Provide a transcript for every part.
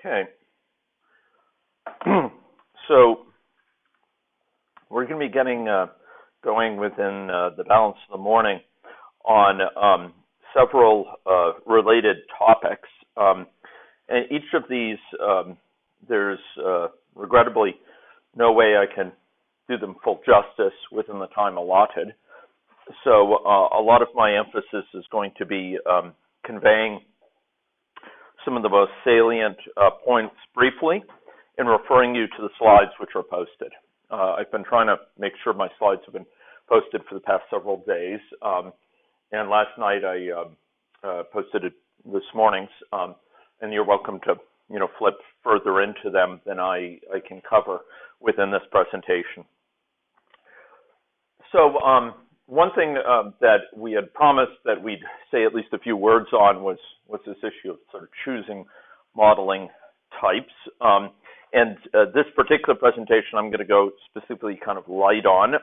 Okay. So we're going to be getting going within the balance of the morning on several related topics. And each of these, there's regrettably no way I can do them full justice within the time allotted. So a lot of my emphasis is going to be conveying some of the most salient points briefly and referring you to the slides which are posted. I've been trying to make sure my slides have been posted for the past several days. And last night I posted it this morning's, and you're welcome to flip further into them than I can cover within this presentation. So one thing that we had promised that we'd say at least a few words on was this issue of sort of choosing modeling types. And this particular presentation I'm going to go specifically kind of light on.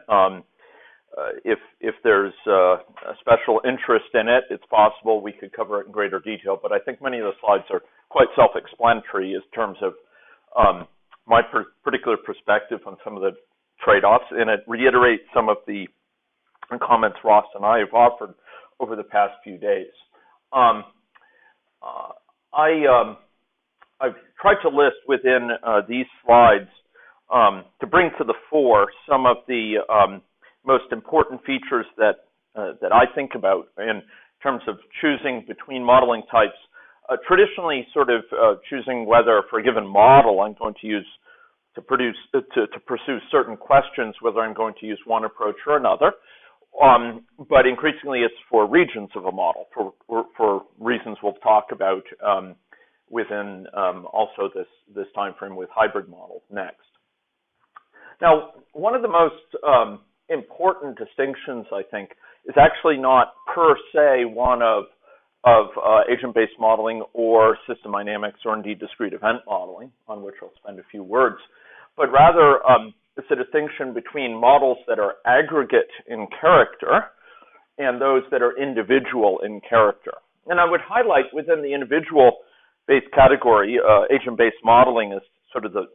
If there's a special interest in it, it's possible we could cover it in greater detail, but I think many of the slides are quite self-explanatory in terms of my particular perspective on some of the trade-offs, and it reiterates some of the comments Ross and I have offered over the past few days. I've tried to list within these slides to bring to the fore some of the most important features that I think about in terms of choosing between modeling types. Traditionally, sort of choosing whether for a given model I'm going to use to pursue certain questions, whether I'm going to use one approach or another. But increasingly, it's for regions of a model, for reasons we'll talk about within also this time frame with hybrid models next. Now, one of the most important distinctions, I think, is actually not per se one of agent-based modeling or system dynamics or indeed discrete event modeling, on which I'll spend a few words, but rather it's a distinction between models that are aggregate in character and those that are individual in character. And I would highlight within the individual-based category, agent-based modeling is sort of the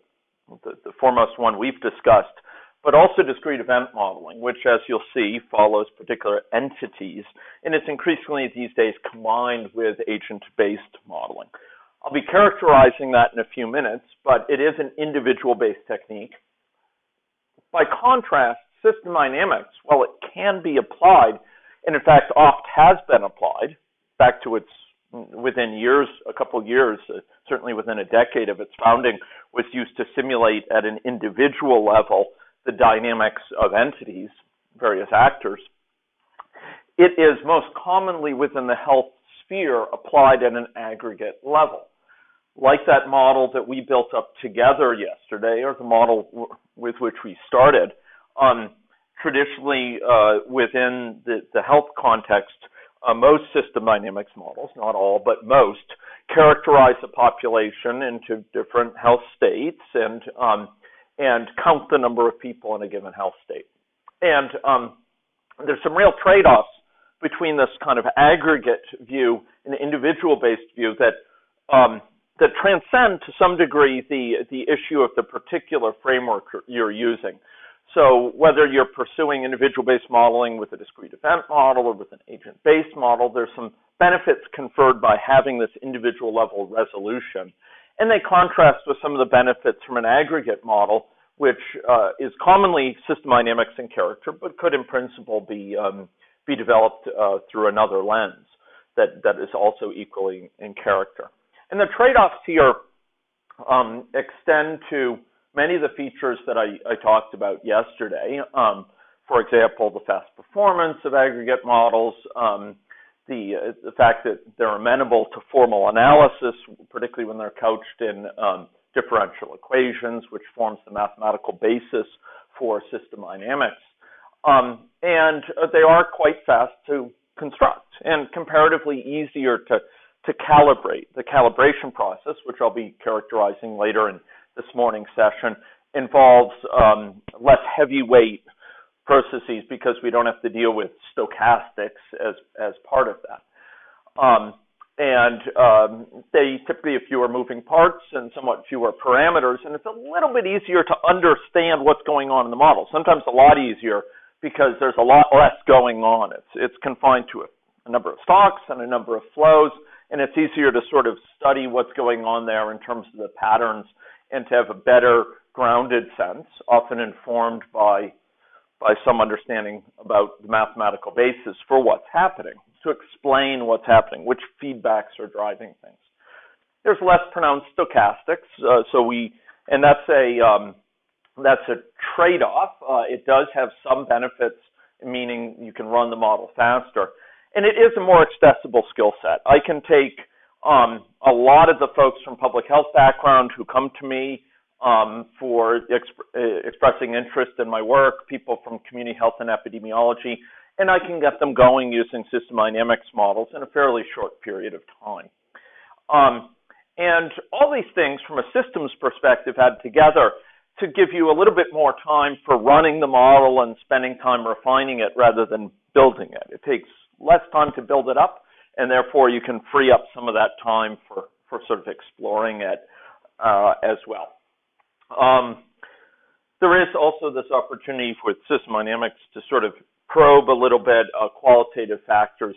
foremost one we've discussed, but also discrete event modeling, which, as you'll see, follows particular entities, and it's increasingly these days combined with agent-based modeling. I'll be characterizing that in a few minutes, but it is an individual-based technique. By contrast, system dynamics, while it can be applied, and in fact oft has been applied, back to its within years, a couple of years, certainly within a decade of its founding, was used to simulate at an individual level the dynamics of entities, various actors. It is most commonly within the health sphere applied at an aggregate level. Like that model that we built up together yesterday, or the model with which we started, traditionally within the health context, most system dynamics models, not all, but most, characterize the population into different health states and count the number of people in a given health state. And there's some real trade-offs between this kind of aggregate view and individual-based view that transcend to some degree the issue of the particular framework you're using. So whether you're pursuing individual-based modeling with a discrete event model or with an agent-based model, there's some benefits conferred by having this individual-level resolution. And they contrast with some of the benefits from an aggregate model, which is commonly system dynamics in character, but could in principle be developed through another lens that is also equally in character. And the trade-offs here extend to many of the features that I talked about yesterday. For example, the fast performance of aggregate models, the fact that they're amenable to formal analysis, particularly when they're couched in differential equations, which forms the mathematical basis for system dynamics. And they are quite fast to construct and comparatively easier to calibrate. The calibration process, which I'll be characterizing later in this morning's session, involves less heavyweight processes because we don't have to deal with stochastics as part of that. and they typically have fewer moving parts and somewhat fewer parameters, and it's a little bit easier to understand what's going on in the model. Sometimes a lot easier because there's a lot less going on. It's confined to a number of stocks and a number of flows, and it's easier to sort of study what's going on there in terms of the patterns and to have a better grounded sense, often informed by some understanding about the mathematical basis for what's happening, to explain what's happening, which feedbacks are driving things. There's less pronounced stochastics, and that's a trade-off. It does have some benefits, meaning you can run the model faster, and it is a more accessible skill set. I can take a lot of the folks from public health background who come to me for expressing interest in my work, people from community health and epidemiology, and I can get them going using system dynamics models in a fairly short period of time. And all these things from a systems perspective add together to give you a little bit more time for running the model and spending time refining it rather than building it. It takes less time to build it up, and therefore you can free up some of that time for sort of exploring it as well. There is also this opportunity with system dynamics to sort of probe a little bit qualitative factors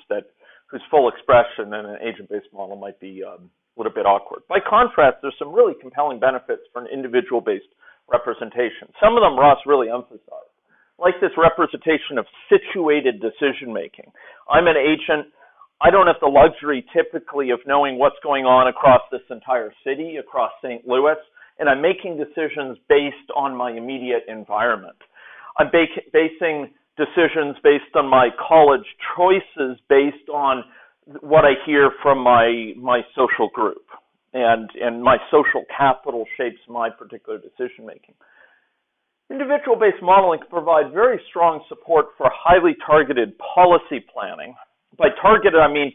whose full expression in an agent-based model might be a little bit awkward. By contrast, there's some really compelling benefits for an individual-based representation. Some of them Ross really emphasized, like this representation of situated decision-making. I'm an agent. I don't have the luxury typically of knowing what's going on across this entire city, across St. Louis, and I'm making decisions based on my immediate environment. I'm basing decisions based on my college choices, based on what I hear from my social group, and my social capital shapes my particular decision making. Individual-based modeling can provide very strong support for highly targeted policy planning. By targeted, I mean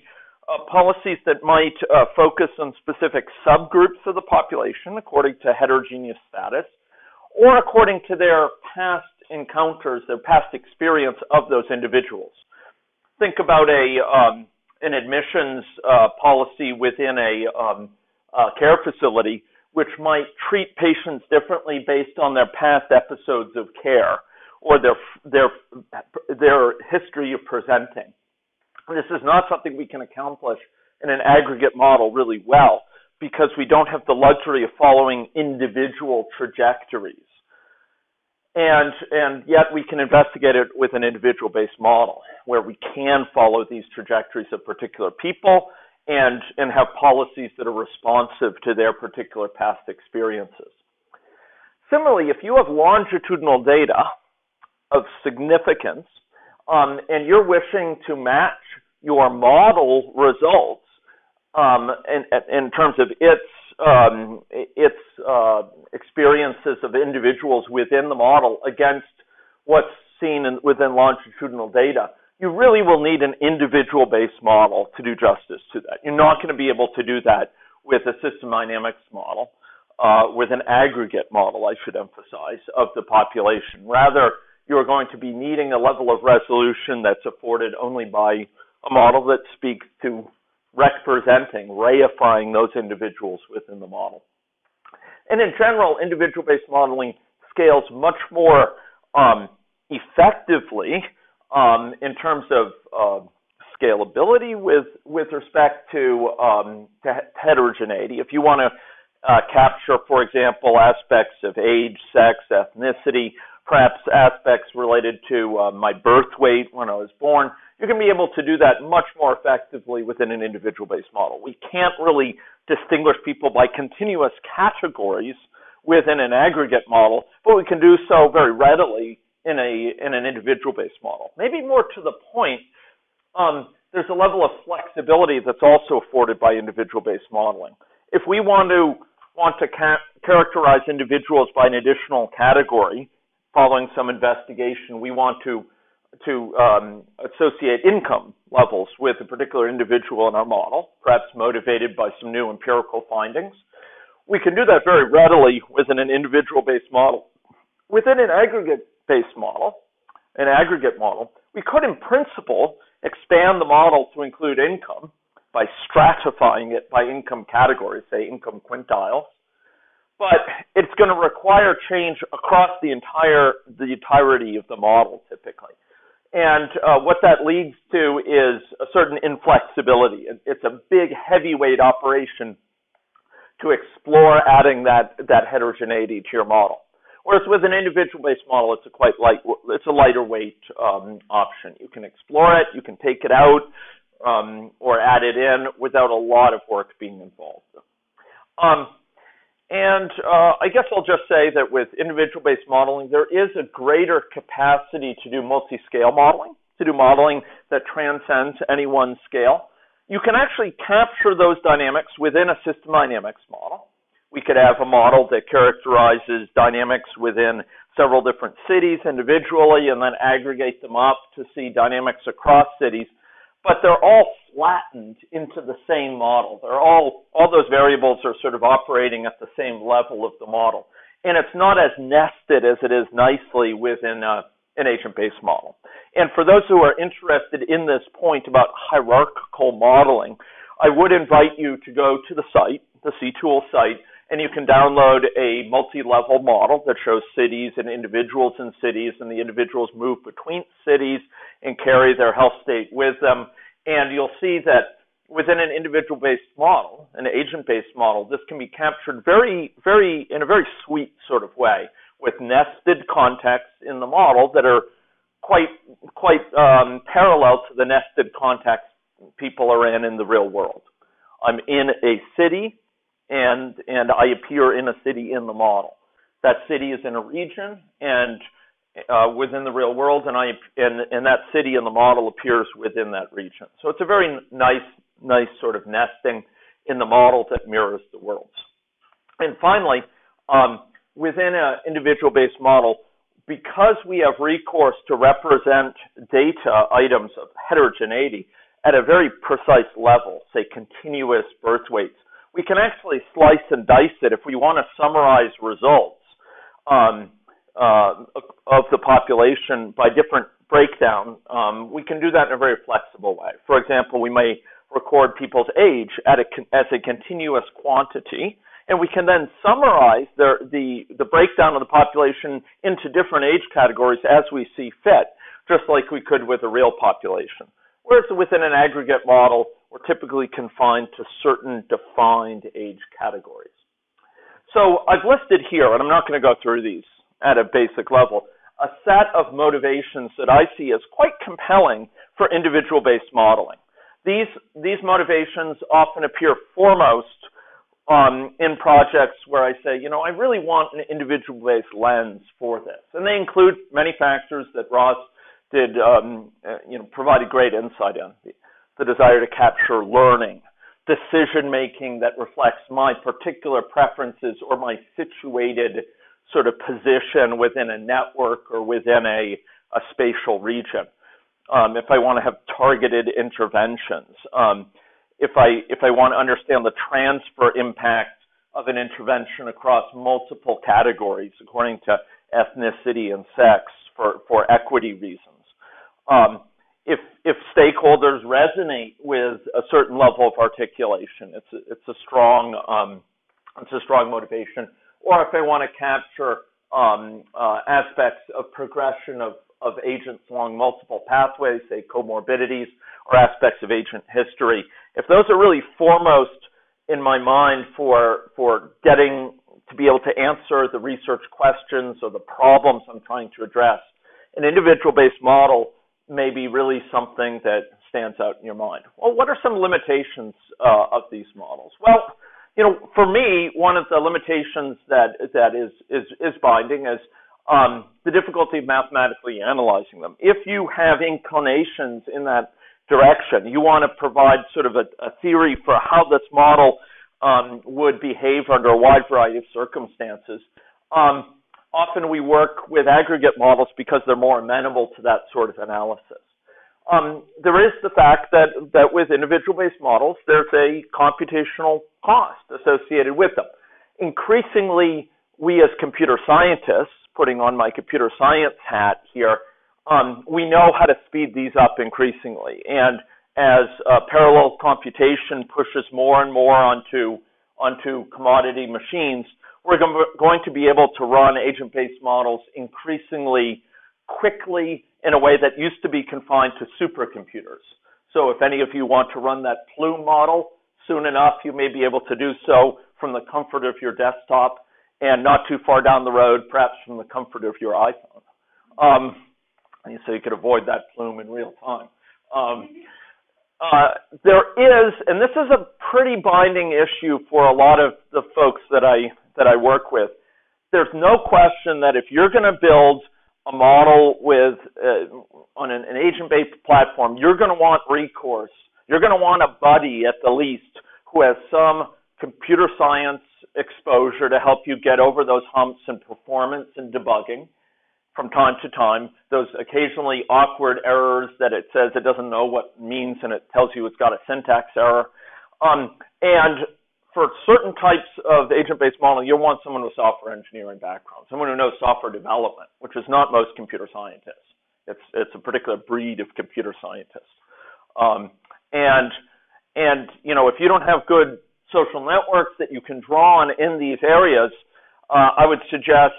policies that might focus on specific subgroups of the population according to heterogeneous status, or according to their past encounters, their past experience of those individuals. Think about an admissions policy within a care facility, which might treat patients differently based on their past episodes of care or their history of presenting. This is not something we can accomplish in an aggregate model really well because we don't have the luxury of following individual trajectories. And yet we can investigate it with an individual-based model where we can follow these trajectories of particular people and have policies that are responsive to their particular past experiences. Similarly, if you have longitudinal data of significance, and you're wishing to match your model results in terms of its experiences of individuals within the model against what's seen within longitudinal data, you really will need an individual-based model to do justice to that. You're not going to be able to do that with a system dynamics model, with an aggregate model, I should emphasize, of the population. Rather, you're going to be needing a level of resolution that's afforded only by a model that speaks to representing, reifying those individuals within the model. And in general, individual-based modeling scales much more effectively in terms of scalability with respect to heterogeneity. If you want to capture, for example, aspects of age, sex, ethnicity, perhaps aspects related to my birth weight when I was born, you're going to be able to do that much more effectively within an individual-based model. We can't really distinguish people by continuous categories within an aggregate model, but we can do so very readily in an individual-based model. Maybe more to the point, there's a level of flexibility that's also afforded by individual-based modeling. If we want to characterize individuals by an additional category, following some investigation, we want to associate income levels with a particular individual in our model, perhaps motivated by some new empirical findings. We can do that very readily within an individual-based model. Within an aggregate-based model, we could in principle expand the model to include income, by stratifying it by income categories, say income quintiles. But it's going to require change across the entirety of the model, typically. And what that leads to is a certain inflexibility. It's a big, heavyweight operation to explore adding that heterogeneity to your model. Whereas with an individual-based model, it's a lighter weight option. You can explore it, you can take it out, or add it in without a lot of work being involved. I guess I'll just say that with individual-based modeling, there is a greater capacity to do multi-scale modeling, to do modeling that transcends any one scale. You can actually capture those dynamics within a system dynamics model. We could have a model that characterizes dynamics within several different cities individually and then aggregate them up to see dynamics across cities. But they're all flattened into the same model. They're all those variables are sort of operating at the same level of the model. And it's not as nested as it is nicely within an agent-based model. And for those who are interested in this point about hierarchical modeling, I would invite you to go to the site, the C-Tool site, and you can download a multi-level model that shows cities and individuals in cities, and the individuals move between cities and carry their health state with them. And you'll see that within an individual-based model, an agent-based model, this can be captured in a very sweet sort of way with nested contexts in the model that are quite parallel to the nested contexts people are in the real world. I'm in a city, and I appear in a city in the model. That city is in a region, and within the real world, and that city in the model appears within that region. So it's a very nice sort of nesting in the model that mirrors the worlds. And finally, within an individual-based model, because we have recourse to represent data items of heterogeneity at a very precise level, say continuous birth weights, we can actually slice and dice it if we want to summarize results of the population by different breakdown. We can do that in a very flexible way. For example, we may record people's age as a continuous quantity, and we can then summarize the breakdown of the population into different age categories as we see fit, just like we could with a real population. Whereas within an aggregate model, we're typically confined to certain defined age categories. So I've listed here, and I'm not going to go through these at a basic level, a set of motivations that I see as quite compelling for individual-based modeling. These motivations often appear foremost in projects where I say, I really want an individual-based lens for this. And they include many factors that Ross did, provided great insight in. The desire to capture learning, decision-making that reflects my particular preferences or my situated sort of position within a network or within a spatial region. If I want to have targeted interventions, if I want to understand the transfer impact of an intervention across multiple categories according to ethnicity and sex for equity reasons. If stakeholders resonate with a certain level of articulation, it's a strong motivation. Or if I want to capture aspects of progression of agents along multiple pathways, say comorbidities, or aspects of agent history, if those are really foremost in my mind for getting to be able to answer the research questions or the problems I'm trying to address, an individual-based model may be really something that stands out in your mind. Well, what are some limitations of these models? Well, for me, one of the limitations that is binding is the difficulty of mathematically analyzing them. If you have inclinations in that direction, you want to provide sort of a theory for how this model would behave under a wide variety of circumstances. Often we work with aggregate models because they're more amenable to that sort of analysis. There is the fact that with individual-based models, there's a computational cost associated with them. Increasingly, we as computer scientists, putting on my computer science hat here, we know how to speed these up increasingly. And parallel computation pushes more and more onto commodity machines, we're going to be able to run agent-based models increasingly quickly in a way that used to be confined to supercomputers. So if any of you want to run that Plume model soon enough, you may be able to do so from the comfort of your desktop and not too far down the road, perhaps from the comfort of your iPhone. So you could avoid that Plume in real time. There is, and this is a pretty binding issue for a lot of the folks that I work with. There's no question that if you're going to build a model with on an agent-based platform, you're going to want recourse. You're going to want a buddy at the least who has some computer science exposure to help you get over those humps in performance and debugging from time to time, those occasionally awkward errors that it says it doesn't know what it means and it tells you it's got a syntax error. And for certain types of agent-based modeling, you'll want someone with software engineering background, someone who knows software development, which is not most computer scientists. It's a particular breed of computer scientists. And you know, if you don't have good social networks that you can draw on in these areas, I would suggest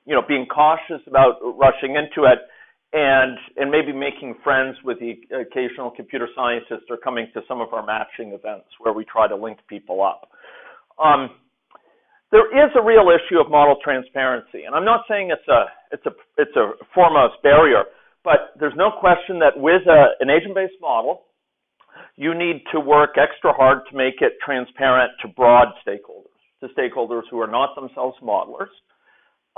you know, being cautious about rushing into it and maybe making friends with the occasional computer scientist or coming to some of our matching events where we try to link people up. There is a real issue of model transparency, and I'm not saying it's a foremost barrier, but there's no question that with an agent-based model, you need to work extra hard to make it transparent to broad stakeholders, to stakeholders who are not themselves modelers.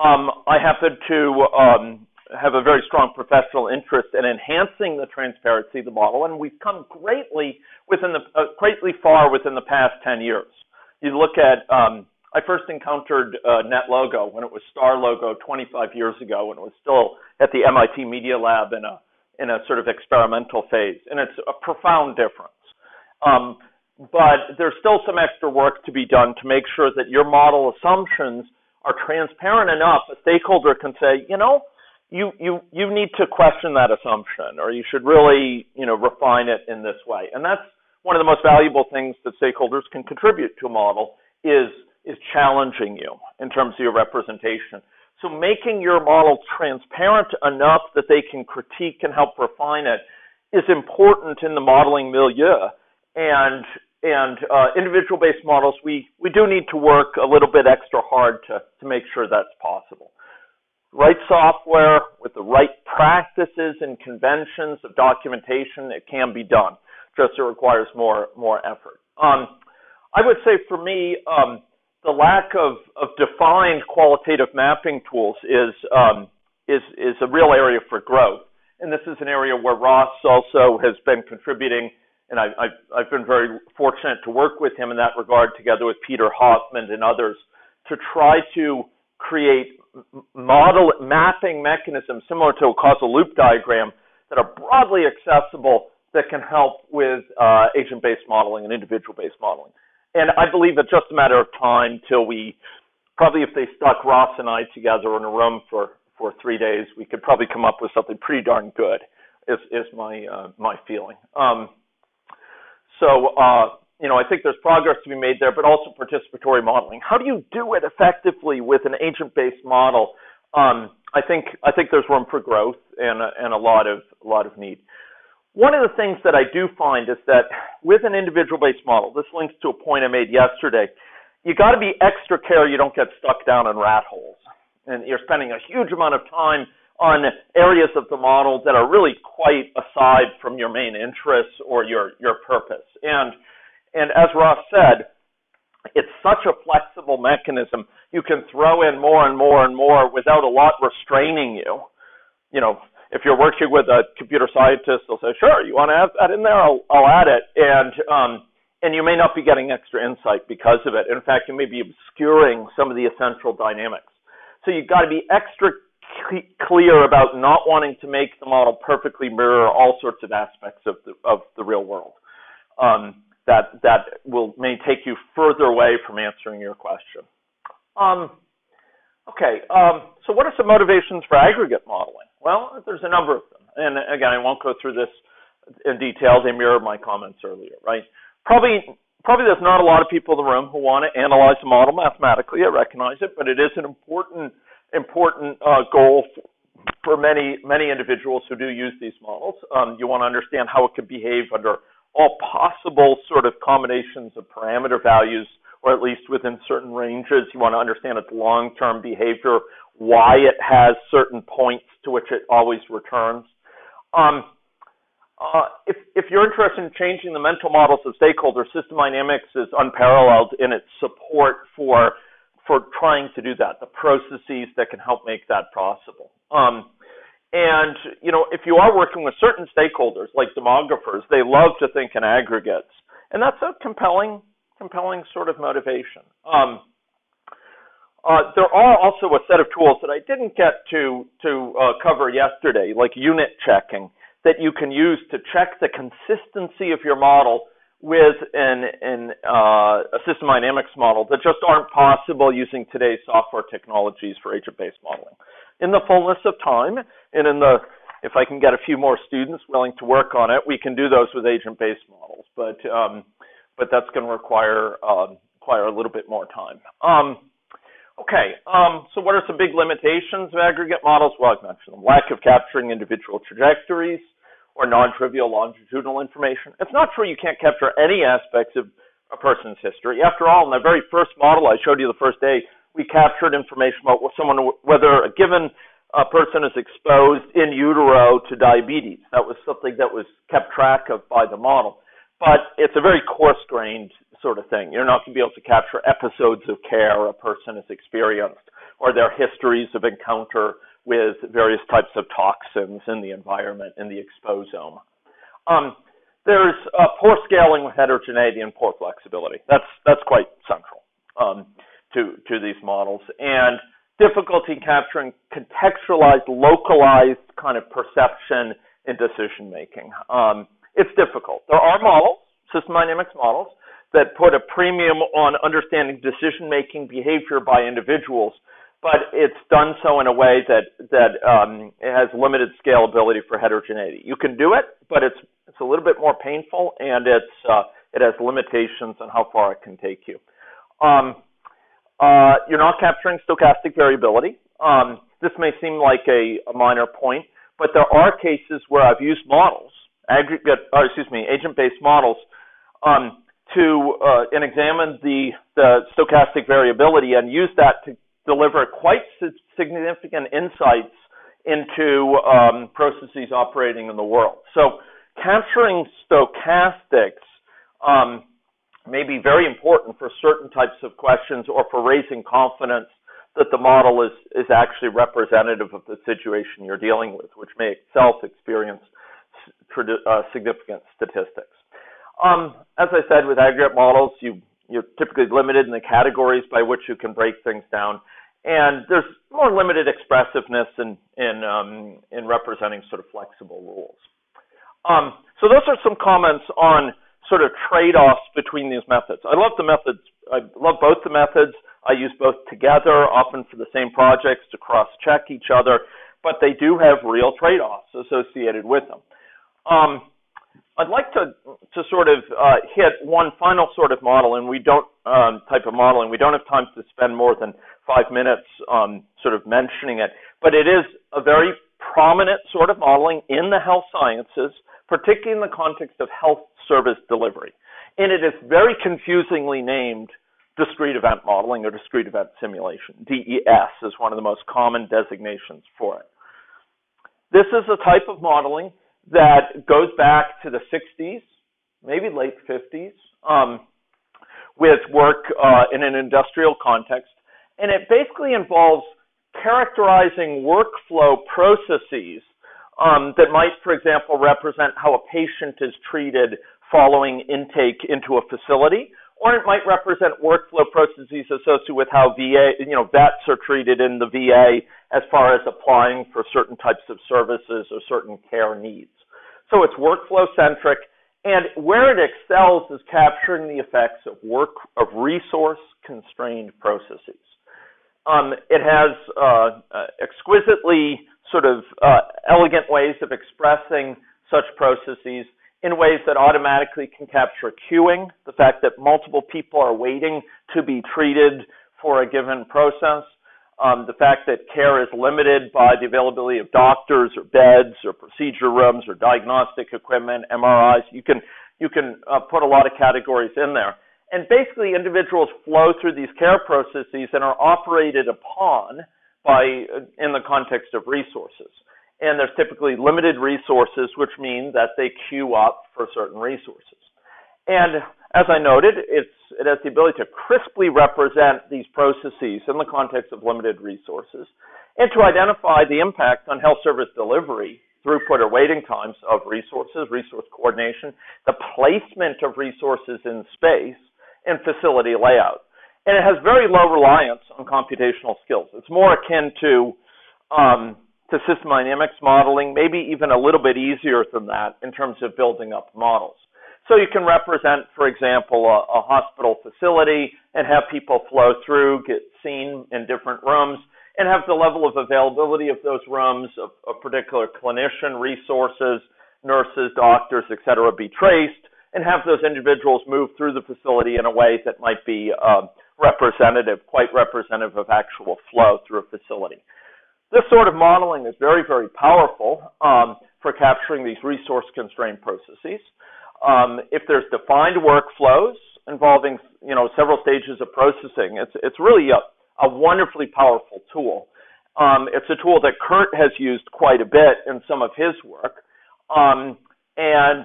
I happen to have a very strong professional interest in enhancing the transparency of the model, and we've come greatly far within the past 10 years. You look at, I first encountered NetLogo when it was StarLogo 25 years ago, when it was still at the MIT Media Lab in a sort of experimental phase, and it's a profound difference. But there's still some extra work to be done to make sure that your model assumptions are transparent enough a stakeholder can say, you know, you need to question that assumption, or you should really, you know, refine it in this way. And that's one of the most valuable things that stakeholders can contribute to a model is challenging you in terms of your representation. So making your model transparent enough that they can critique and help refine it is important in the modeling milieu. And individual-based models, we do need to work a little bit extra hard to make sure that's possible. Right software with the right practices and conventions of documentation, it can be done. Just it requires more effort. I would say for me, the lack of defined qualitative mapping tools is a real area for growth. And this is an area where Ross also has been contributing, and I've been very fortunate to work with him in that regard, together with Peter Hoffman and others, to try to create model mapping mechanisms similar to a causal loop diagram that are broadly accessible that can help with agent-based modeling and individual-based modeling. And I believe it's just a matter of time till we, probably if they stuck Ross and I together in a room for 3 days, we could probably come up with something pretty darn good, is my feeling. You know, I think there's progress to be made there, but also participatory modeling. How do you do it effectively with an agent-based model? I think there's room for growth and a lot of need. One of the things that I do find is that with an individual-based model, this links to a point I made yesterday, you got to be extra care you don't get stuck down in rat holes. And you're spending a huge amount of time on areas of the model that are really quite aside from your main interests or your purpose. And as Ross said, it's such a flexible mechanism. You can throw in more and more and more without a lot restraining you. You know, if you're working with a computer scientist, they'll say, sure, you want to add that in there? I'll add it. And you may not be getting extra insight because of it. In fact, you may be obscuring some of the essential dynamics. So you've got to be extra clear about not wanting to make the model perfectly mirror all sorts of aspects of the real world. That may take you further away from answering your question. So what are some motivations for aggregate modeling? Well, there's a number of them. And again, I won't go through this in detail. They mirror my comments earlier, right? Probably there's not a lot of people in the room who want to analyze a model mathematically. I recognize it, but it is an important goal for many individuals who do use these models. You want to understand how it could behave under all possible sort of combinations of parameter values, or at least within certain ranges. You want to understand its long-term behavior, why it has certain points to which it always returns. If you're interested in changing the mental models of stakeholders, system dynamics is unparalleled in its support for trying to do that, the processes that can help make that possible. And, if you are working with certain stakeholders, like demographers, they love to think in aggregates. And that's a compelling sort of motivation. There are also a set of tools that I didn't get to cover yesterday, like unit checking, that you can use to check the consistency of your model with a system dynamics model that just aren't possible using today's software technologies for agent-based modeling. In the fullness of time, and if I can get a few more students willing to work on it, we can do those with agent-based models. But that's going to require a little bit more time. So what are some big limitations of aggregate models? Well, I've mentioned them. Lack of capturing individual trajectories or non-trivial longitudinal information. It's not true you can't capture any aspects of a person's history. After all, in the very first model I showed you the first day, we captured information about whether a given person is exposed in utero to diabetes. That was something that was kept track of by the model. But it's a very coarse-grained sort of thing. You're not going to be able to capture episodes of care a person has experienced or their histories of encounter with various types of toxins in the environment, in the exposome. There's poor scaling with heterogeneity and poor flexibility. That's quite central to these models. And difficulty capturing contextualized, localized kind of perception in decision-making. It's difficult. There are models, system dynamics models, that put a premium on understanding decision-making behavior by individuals, but it's done so in a way that it has limited scalability for heterogeneity. You can do it, but it's a little bit more painful, and it has limitations on how far it can take you. You're not capturing stochastic variability. This may seem like a minor point, but there are cases where I've used models, agent-based models, and examine the stochastic variability and use that to deliver quite significant insights into processes operating in the world. So capturing stochastics may be very important for certain types of questions or for raising confidence that the model is actually representative of the situation you're dealing with, which may itself experience significant statistics. As I said, with aggregate models, you're typically limited in the categories by which you can break things down, and there's more limited expressiveness in representing sort of flexible rules. So those are some comments on sort of trade-offs between these methods. I love the methods. I love both the methods. I use both together, often for the same projects, to cross-check each other, but they do have real trade-offs associated with them. I'd like to sort of hit one final sort of model, and we don't type of model, and we don't have time to spend more than 5 minutes sort of mentioning it, but it is a very prominent sort of modeling in the health sciences, particularly in the context of health service delivery. And it is very confusingly named discrete event modeling or discrete event simulation. DES is one of the most common designations for it. This is a type of modeling that goes back to the 60s, maybe late 50s, with work in an industrial context. And it basically involves characterizing workflow processes that might, for example, represent how a patient is treated following intake into a facility, or it might represent workflow processes associated with how vets are treated in the VA as far as applying for certain types of services or certain care needs. So it's workflow-centric, and where it excels is capturing the effects of resource-constrained processes. It has exquisitely sort of elegant ways of expressing such processes in ways that automatically can capture queuing, the fact that multiple people are waiting to be treated for a given process, the fact that care is limited by the availability of doctors or beds or procedure rooms or diagnostic equipment, MRIs. You can put a lot of categories in there. And basically, individuals flow through these care processes and are operated upon in the context of resources. And there's typically limited resources, which mean that they queue up for certain resources. And as I noted, it has the ability to crisply represent these processes in the context of limited resources and to identify the impact on health service delivery, throughput or waiting times of resources, resource coordination, the placement of resources in space, and facility layout. And it has very low reliance on computational skills. It's more akin to system dynamics modeling, maybe even a little bit easier than that in terms of building up models. So you can represent, for example, a hospital facility and have people flow through, get seen in different rooms, and have the level of availability of those rooms, of particular clinician resources, nurses, doctors, et cetera, be traced, and have those individuals move through the facility in a way that might be quite representative of actual flow through a facility. This sort of modeling is very, very powerful for capturing these resource-constrained processes. If there's defined workflows involving, several stages of processing, it's really a wonderfully powerful tool. It's a tool that Kurt has used quite a bit in some of his work, and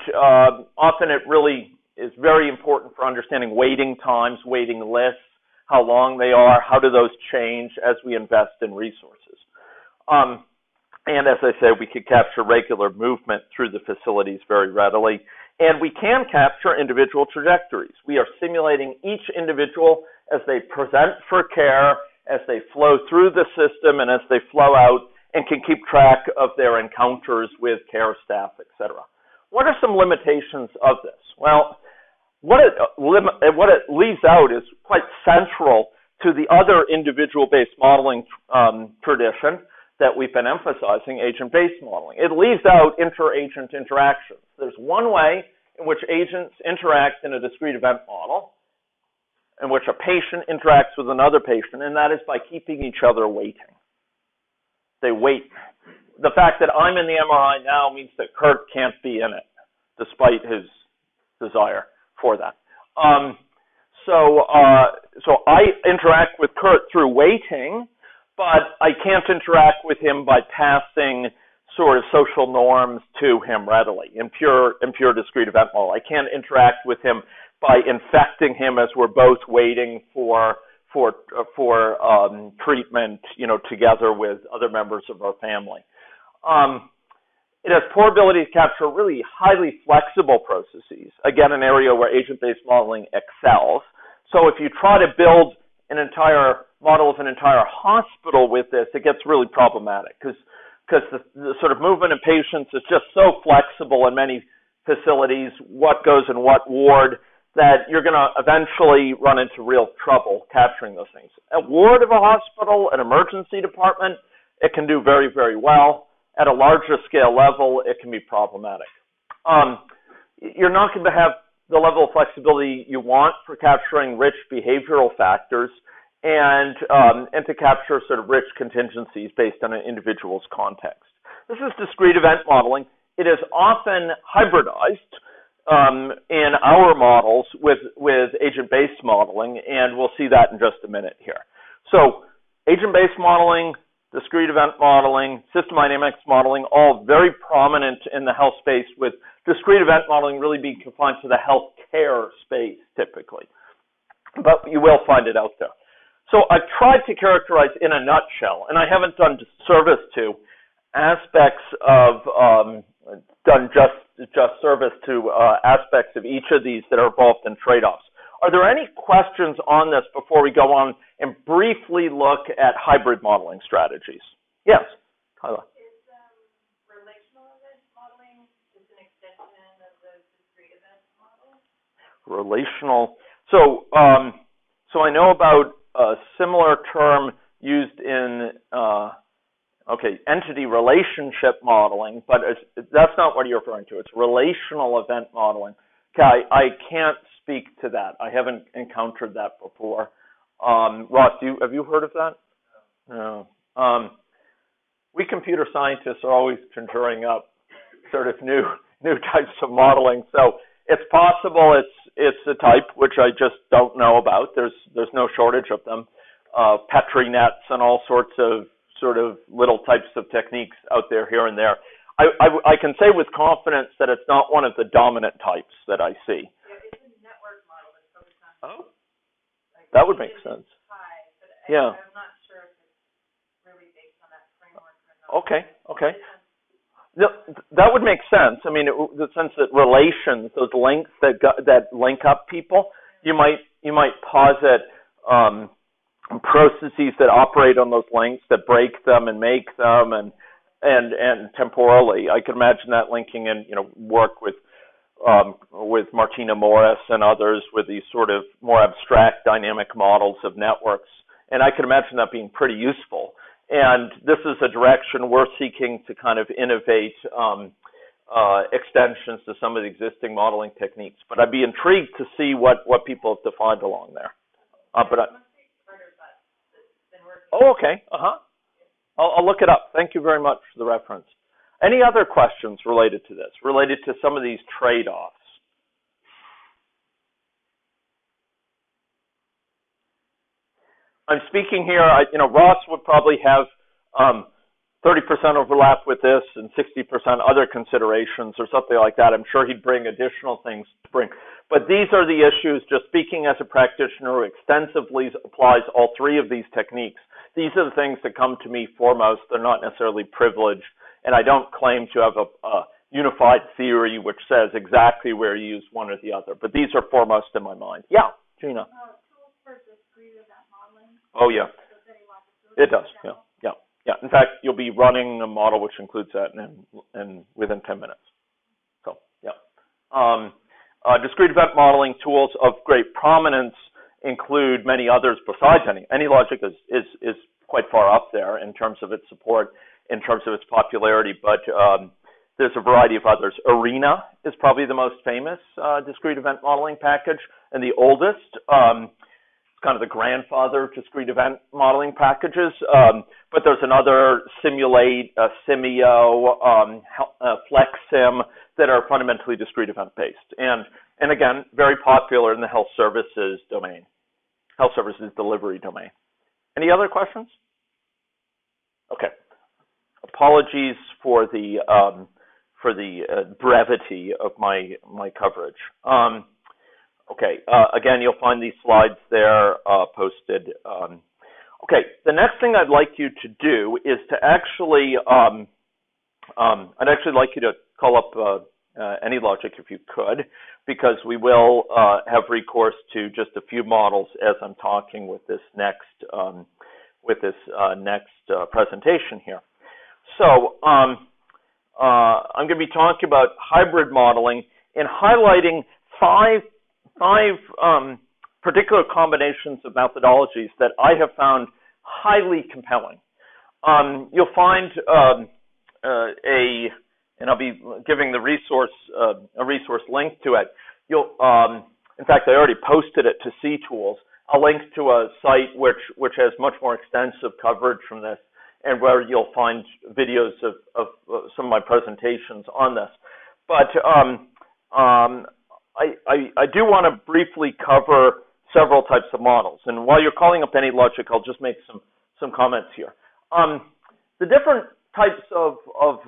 often it really is very important for understanding waiting times, waiting lists, how long they are, how do those change as we invest in resources. And as I said, we could capture regular movement through the facilities very readily. And we can capture individual trajectories. We are simulating each individual as they present for care, as they flow through the system, and as they flow out, and can keep track of their encounters with care staff, et cetera. What are some limitations of this? Well, what it leaves out is quite central to the other individual-based modeling tradition that we've been emphasizing, agent-based modeling. It leaves out inter-agent interactions. There's one way in which agents interact in a discrete event model, in which a patient interacts with another patient, and that is by keeping each other waiting. They wait. The fact that I'm in the MRI now means that Kurt can't be in it, despite his desire for that. So I interact with Kurt through waiting, but I can't interact with him by passing sort of social norms to him readily in pure discrete event model. I can't interact with him by infecting him as we're both waiting for treatment, together with other members of our family. It has poor ability to capture really highly flexible processes. Again, an area where agent-based modeling excels. So if you try to build an entire model of an entire hospital with this, it gets really problematic because the sort of movement of patients is just so flexible in many facilities, what goes in what ward, that you're going to eventually run into real trouble capturing those things. A ward of a hospital, an emergency department, it can do very, very well. At a larger scale level, it can be problematic. You're not going to have the level of flexibility you want for capturing rich behavioral factors and to capture sort of rich contingencies based on an individual's context. This is discrete event modeling. It is often hybridized in our models with agent-based modeling, and we'll see that in just a minute here. So agent-based modeling, discrete event modeling, system dynamics modeling, all very prominent in the health space, with discrete event modeling really being confined to the healthcare space typically. But you will find it out there. So I've tried to characterize in a nutshell, and I haven't done service to aspects of, done just service to aspects of each of these that are involved in trade-offs. Are there any questions on this before we go on and briefly look at hybrid modeling strategies? Yes, Kyla. Is relational event modeling just an extension of the discrete event model? Relational. So I know about a similar term used in Okay, entity relationship modeling, but that's not what you're referring to. It's relational event modeling. Okay, I can't speak to that. I haven't encountered that before. Ross, have you heard of that? No. We computer scientists are always conjuring up sort of new types of modeling. So it's possible it's a type which I just don't know about. There's no shortage of them. Petri nets and all sorts of sort of little types of techniques out there here and there. I can say with confidence that it's not one of the dominant types that I see. Yeah, it's a network model that's focused on. Oh, like that would make sense. High, but yeah. I'm not sure if it's really based on that framework or not. Okay. That would make sense. I mean, the sense that relations, those links that link up people, you might posit processes that operate on those links, that break them and make them, and temporally. I could imagine that linking in, work with Martina Morris and others with these sort of more abstract dynamic models of networks. And I could imagine that being pretty useful. And this is a direction we're seeking to kind of innovate extensions to some of the existing modeling techniques. But I'd be intrigued to see what people have defined along there. Okay. I'll look it up. Thank you very much for the reference. Any other questions related to this, related to some of these trade-offs? I'm speaking here, Ross would probably have 30% overlap with this and 60% other considerations or something like that. I'm sure he'd bring additional things to bring. But these are the issues, just speaking as a practitioner who extensively applies all three of these techniques. These are the things that come to me foremost. They're not necessarily privileged, and I don't claim to have a unified theory which says exactly where you use one or the other, but these are foremost in my mind. Yeah, Gina. Tools for discrete event modeling. Oh, yeah. It does, yeah. In fact, you'll be running a model which includes that in within 10 minutes. So, yeah. Discrete event modeling tools of great prominence include many others besides AnyLogic is quite far up there in terms of its support, in terms of its popularity, but there's a variety of others. Arena is probably the most famous discrete event modeling package and the oldest. It's kind of the grandfather of discrete event modeling packages, but there's another Simulate, Simio, FlexSim that are fundamentally discrete event based, and again, very popular in the health services domain, health services delivery domain. Any other questions? Okay. Apologies for the brevity of my coverage. Okay. Again, you'll find these slides there posted. Okay. The next thing I'd like you to do is to actually, I'd actually like you to call up AnyLogic if you could, because we will have recourse to just a few models as I'm talking with this next presentation here. So I'm going to be talking about hybrid modeling and highlighting five particular combinations of methodologies that I have found highly compelling. You'll find and I'll be giving the resource a resource link to it. In fact, I already posted it to C-Tools. I'll link to a site which has much more extensive coverage from this, and where you'll find videos of some of my presentations on this. But I do want to briefly cover several types of models. And while you're calling up AnyLogic, I'll just make some comments here. The different types of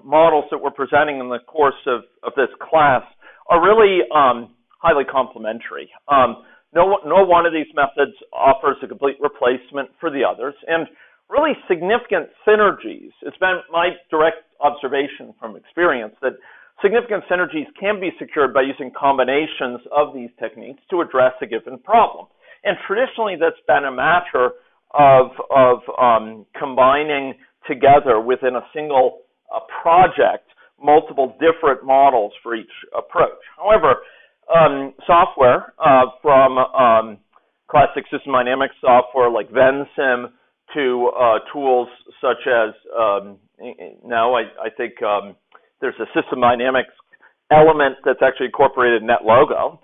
models that we're presenting in the course of this class are really highly complementary. No one of these methods offers a complete replacement for the others, and really significant synergies. It's been my direct observation from experience that significant synergies can be secured by using combinations of these techniques to address a given problem. And traditionally, that's been a matter of combining together within a single project multiple different models for each approach. However, software from classic system dynamics software like VenSim to tools such as now. I think there's a system dynamics element that's actually incorporated in NetLogo.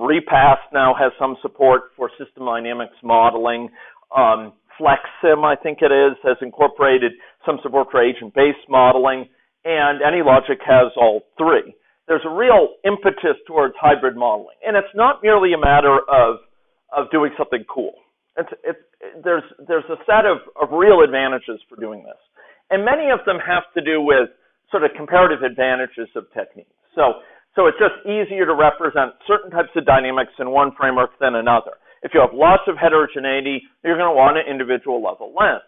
Repass now has some support for system dynamics modeling. FlexSim, I think it is, has incorporated some support for agent-based modeling, and AnyLogic has all three. There's a real impetus towards hybrid modeling, and it's not merely a matter of doing something cool. There's a set of real advantages for doing this, and many of them have to do with sort of comparative advantages of techniques. So it's just easier to represent certain types of dynamics in one framework than another. If you have lots of heterogeneity, you're going to want an individual level lens.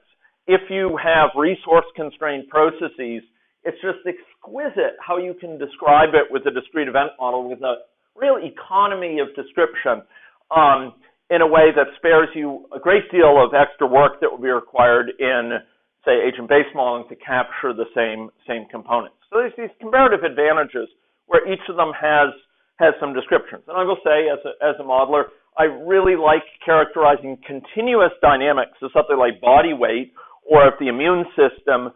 If you have resource-constrained processes, it's just exquisite how you can describe it with a discrete event model with a real economy of description in a way that spares you a great deal of extra work that would be required in, say, agent-based modeling to capture the same components. So there's these comparative advantages where each of them has some descriptions. And I will say, as a modeler, I really like characterizing continuous dynamics as something like body weight, or if the immune system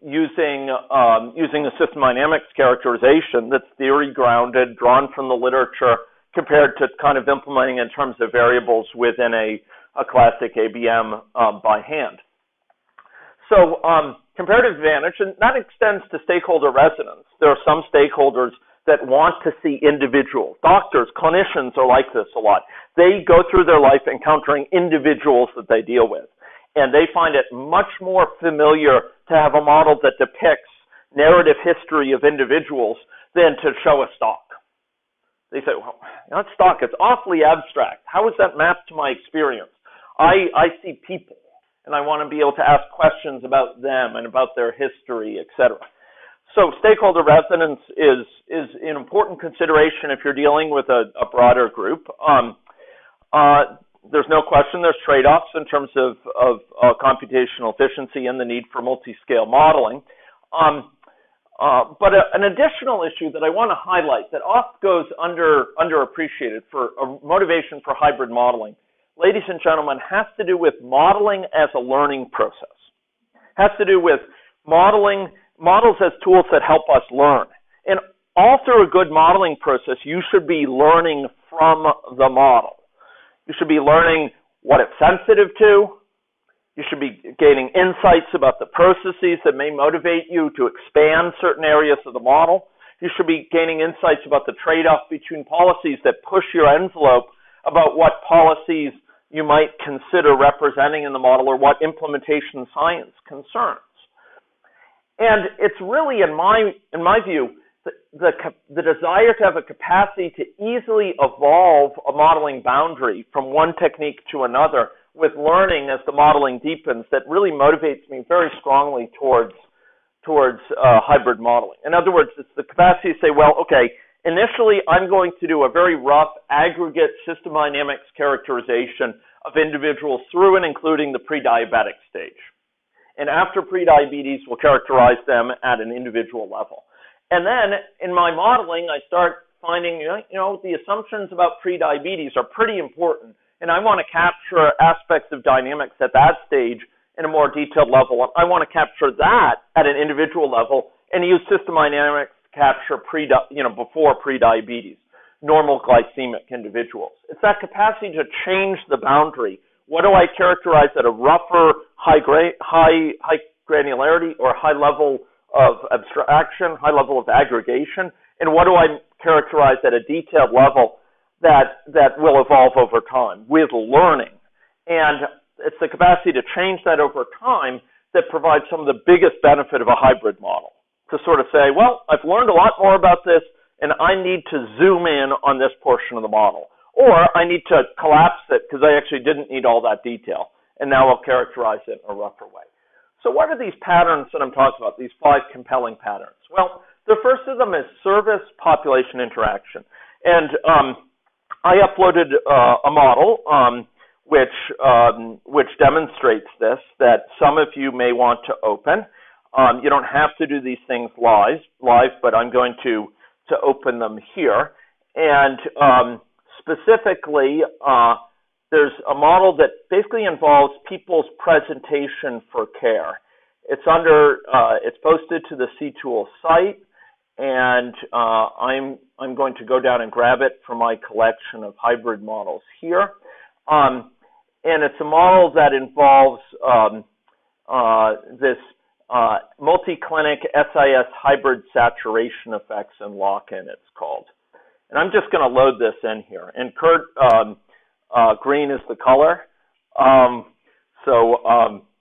using a system dynamics characterization that's theory grounded, drawn from the literature, compared to kind of implementing in terms of variables within a classic ABM by hand. So comparative advantage, and that extends to stakeholder resonance. There are some stakeholders that want to see individuals. Doctors, clinicians are like this a lot. They go through their life encountering individuals that they deal with, and they find it much more familiar to have a model that depicts narrative history of individuals than to show a stock. They say, well, not stock, it's awfully abstract. How is that mapped to my experience? I see people, and I want to be able to ask questions about them and about their history, etc. So stakeholder resonance is an important consideration if you're dealing with a broader group. There's no question there's trade-offs in terms of computational efficiency and the need for multi-scale modeling. But an additional issue that I want to highlight that oft goes underappreciated for a motivation for hybrid modeling, ladies and gentlemen, has to do with modeling as a learning process. Has to do with models as tools that help us learn. And all through a good modeling process, you should be learning from the model. You should be learning what it's sensitive to. You should be gaining insights about the processes that may motivate you to expand certain areas of the model. You should be gaining insights about the trade-off between policies that push your envelope about what policies you might consider representing in the model or what implementation science concerns. And it's really, in my view, the desire to have a capacity to easily evolve a modeling boundary from one technique to another with learning as the modeling deepens that really motivates me very strongly towards hybrid modeling. In other words, it's the capacity to say, well, okay, initially I'm going to do a very rough aggregate system dynamics characterization of individuals through and including the pre-diabetic stage. And after prediabetes, we'll characterize them at an individual level. And then in my modeling, I start finding, the assumptions about prediabetes are pretty important. And I want to capture aspects of dynamics at that stage in a more detailed level. I want to capture that at an individual level and use system dynamics to capture before prediabetes, normal glycemic individuals. It's that capacity to change the boundary. What do I characterize at a rougher, high granularity or high level of abstraction, high level of aggregation? And what do I characterize at a detailed level that will evolve over time with learning? And it's the capacity to change that over time that provides some of the biggest benefit of a hybrid model. To sort of say, well, I've learned a lot more about this, and I need to zoom in on this portion of the model. Or I need to collapse it because I actually didn't need all that detail, and now I'll characterize it in a rougher way. So what are these patterns that I'm talking about, these 5 compelling patterns? Well, the first of them is service-population interaction. And I uploaded a model which demonstrates this, that some of you may want to open. You don't have to do these things live, but I'm going to open them here. And specifically, there's a model that basically involves people's presentation for care. It's posted to the C-Tool site, and I'm going to go down and grab it from my collection of hybrid models here. And it's a model that involves this multi-clinic SIS hybrid saturation effects and lock-in, it's called. And I'm just going to load this in here. And Kurt, green is the color.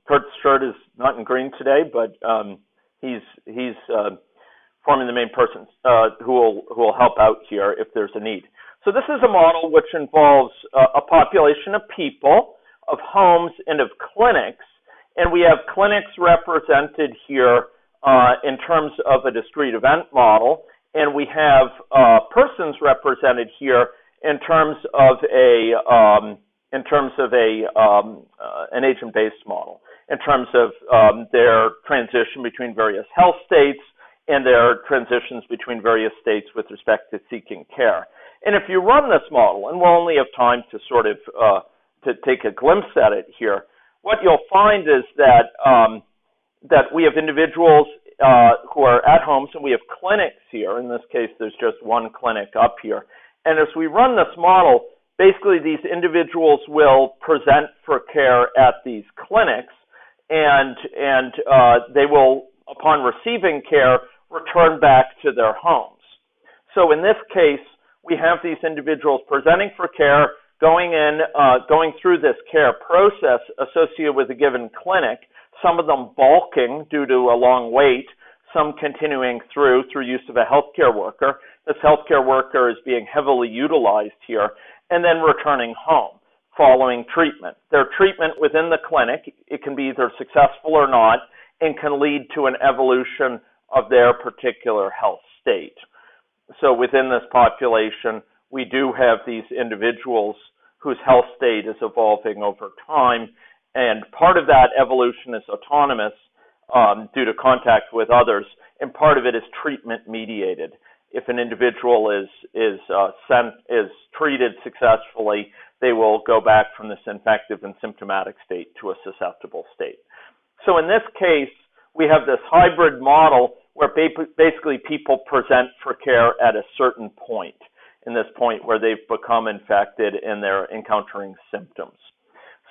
Kurt's shirt is not in green today, but he's forming the main person who will help out here if there's a need. So this is a model which involves a population of people, of homes, and of clinics. And we have clinics represented here in terms of a discrete event model, and we have persons represented here in terms of an agent-based model, in terms of their transition between various health states and their transitions between various states with respect to seeking care. And if you run this model, and we'll only have time to sort of to take a glimpse at it here, what you'll find is that that we have individuals who are at homes, and we have clinics here. In this case, there's just one clinic up here. And as we run this model, basically these individuals will present for care at these clinics, and they will, upon receiving care, return back to their homes. So in this case, we have these individuals presenting for care, going through this care process associated with a given clinic, some of them balking due to a long wait, some continuing through use of a healthcare worker. This healthcare worker is being heavily utilized here, and then returning home following treatment. Their treatment within the clinic, it can be either successful or not, and can lead to an evolution of their particular health state. So within this population, we do have these individuals whose health state is evolving over time, and part of that evolution is autonomous due to contact with others, and part of it is treatment mediated. If an individual is treated successfully, they will go back from this infective and symptomatic state to a susceptible state. So in this case, we have this hybrid model where basically people present for care at a certain point, in this point where they've become infected and they're encountering symptoms.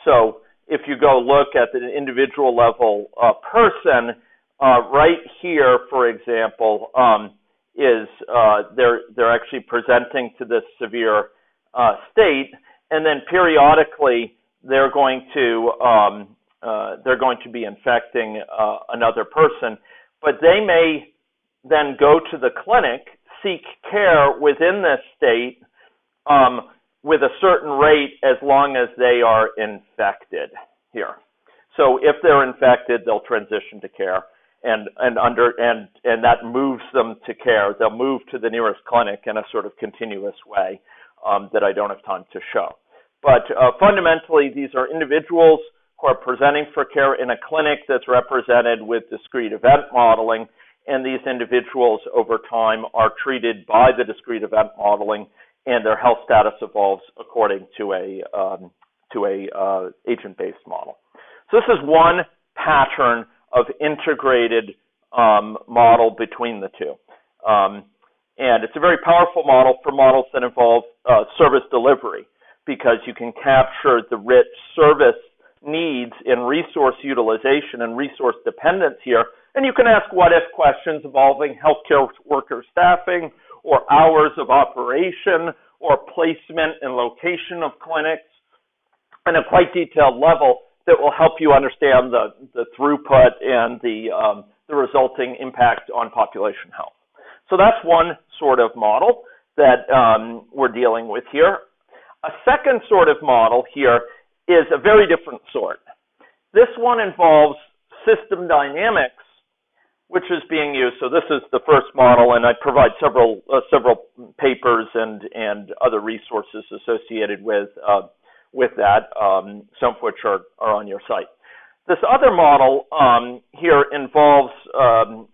So if you go look at the individual level person, right here, for example, they're actually presenting to this severe state, and then periodically they're going to be infecting another person, but they may then go to the clinic, seek care within this state with a certain rate as long as they are infected here. So if they're infected, they'll transition to care, and that moves them to care. They'll move to the nearest clinic in a sort of continuous way that I don't have time to show. But fundamentally, these are individuals who are presenting for care in a clinic that's represented with discrete event modeling, and these individuals over time are treated by the discrete event modeling, and their health status evolves according to a agent-based model. So this is one pattern of integrated model between the two. And it's a very powerful model for models that involve service delivery, because you can capture the rich service needs in resource utilization and resource dependence here. And you can ask what-if questions involving healthcare worker staffing, or hours of operation, or placement and location of clinics, on a quite detailed level that will help you understand the throughput and the resulting impact on population health. So that's one sort of model that we're dealing with here. A second sort of model here is a very different sort. This one involves system dynamics, which is being used. So this is the first model, and I provide several papers and other resources associated with that, some of which are on your site. This other model here involves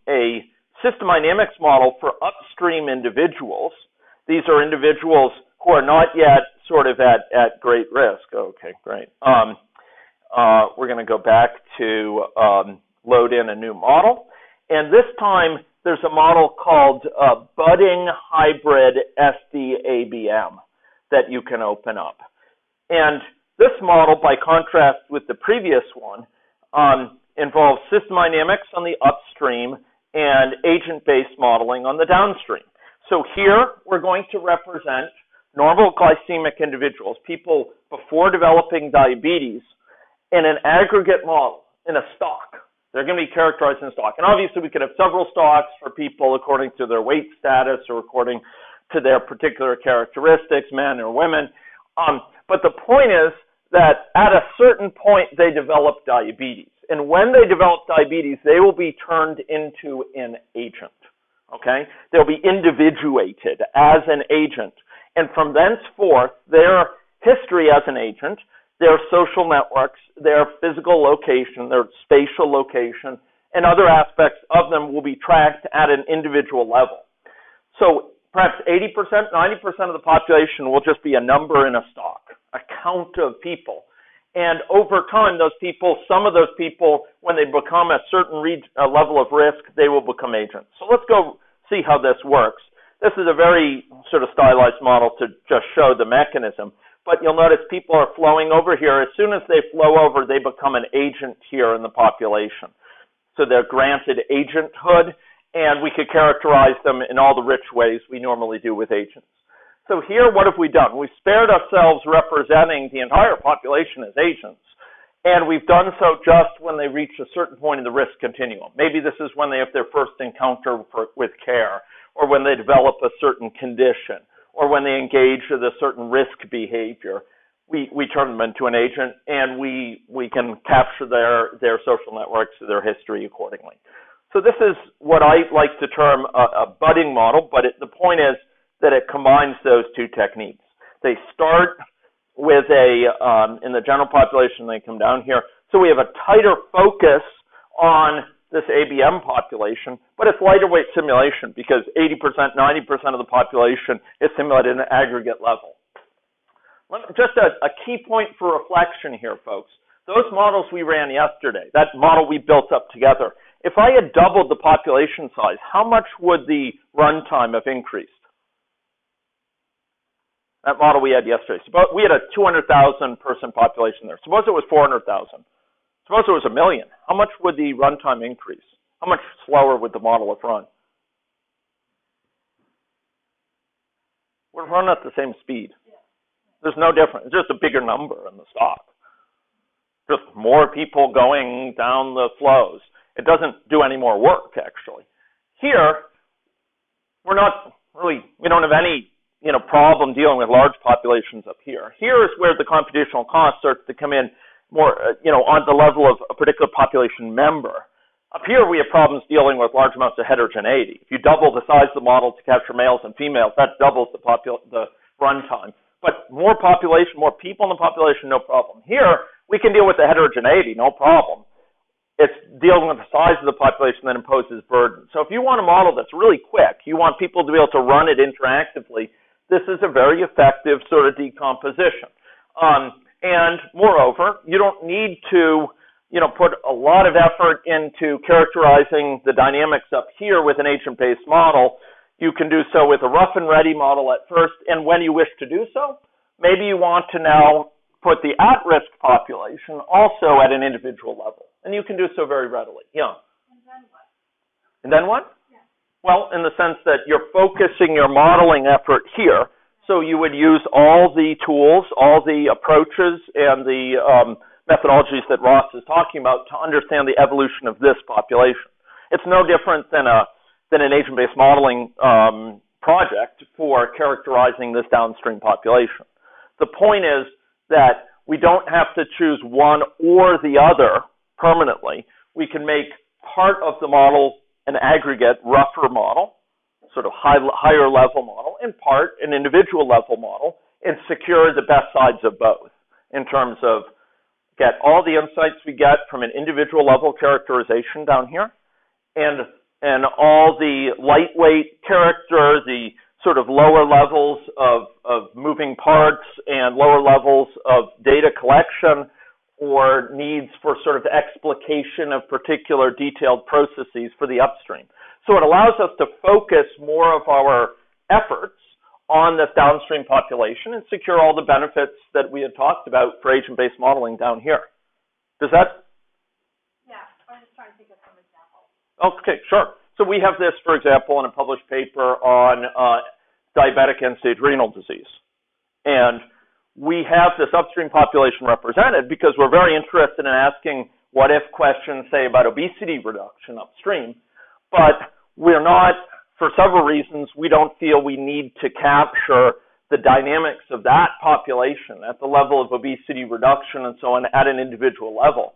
a system dynamics model for upstream individuals. These are individuals who are not yet sort of at great risk. Okay, great. We're going to go back to load in a new model. And this time, there's a model called Budding Hybrid SDABM that you can open up. And this model, by contrast with the previous one, involves system dynamics on the upstream and agent-based modeling on the downstream. So here, we're going to represent normal glycemic individuals, people before developing diabetes, in an aggregate model, in a stock. They're going to be characterized in a stock. And obviously, we could have several stocks for people according to their weight status or according to their particular characteristics, men or women. But the point is that at a certain point, they develop diabetes. And when they develop diabetes, they will be turned into an agent, okay? They'll be individuated as an agent. And from thenceforth, their history as an agent, their social networks, their physical location, their spatial location, and other aspects of them will be tracked at an individual level. So perhaps 80%, 90% of the population will just be a number in a stock, a count of people. And over time, those people, some of those people, when they become a certain level of risk, they will become agents. So let's go see how this works. This is a very sort of stylized model to just show the mechanism. But you'll notice people are flowing over here. As soon as they flow over, they become an agent here in the population. So they're granted agenthood, and we could characterize them in all the rich ways we normally do with agents. So here, what have we done? We've spared ourselves representing the entire population as agents, and we've done so just when they reach a certain point in the risk continuum. Maybe this is when they have their first encounter with care, or when they develop a certain condition, or when they engage with a certain risk behavior. We turn them into an agent, and we can capture their social networks, their history accordingly. So this is what I like to term a budding model, but the point is that it combines those two techniques. They start with in the general population, they come down here. So we have a tighter focus on this ABM population, but it's lighter weight simulation because 80%, 90% of the population is simulated at an aggregate level. Just a key point for reflection here, folks. Those models we ran yesterday, that model we built up together, if I had doubled the population size, how much would the runtime have increased? That model we had yesterday. Suppose we had a 200,000 person population there. Suppose it was 400,000. Suppose it was 1 million. How much would the runtime increase? How much slower would the model have run? Would have run at the same speed. There's no difference. It's just a bigger number in the stock. Just more people going down the flows. It doesn't do any more work, actually. Here, we don't have any problem dealing with large populations up here. Here is where the computational cost starts to come in more, on the level of a particular population member. Up here, we have problems dealing with large amounts of heterogeneity. If you double the size of the model to capture males and females, that doubles the runtime. But more population, more people in the population, no problem. Here, we can deal with the heterogeneity, no problem. It's dealing with the size of the population that imposes burden. So if you want a model that's really quick, you want people to be able to run it interactively, this is a very effective sort of decomposition. And moreover, you don't need to, put a lot of effort into characterizing the dynamics up here with an agent-based model. You can do so with a rough and ready model at first, and when you wish to do so, maybe you want to now put the at-risk population also at an individual level, and you can do so very readily. Yeah. And then what? And then what? Yeah. Well, in the sense that you're focusing your modeling effort here, so you would use all the tools, all the approaches, and the methodologies that Ross is talking about to understand the evolution of this population. It's no different than an agent-based modeling project for characterizing this downstream population. The point is that we don't have to choose one or the other permanently. We can make part of the model an aggregate, rougher model, sort of higher level model, in part an individual level model, and secure the best sides of both in terms of get all the insights we get from an individual level characterization down here, and all the lightweight character, the sort of lower levels of moving parts and lower levels of data collection, or needs for sort of explication of particular detailed processes for the upstream. So it allows us to focus more of our efforts on this downstream population and secure all the benefits that we had talked about for agent-based modeling down here. Does that? Yeah, I was just trying to think of some examples. Okay, sure. So we have this, for example, in a published paper on diabetic end-stage renal disease. And we have this upstream population represented because we're very interested in asking what-if questions, say, about obesity reduction upstream. But we're not, for several reasons, we don't feel we need to capture the dynamics of that population at the level of obesity reduction and so on at an individual level.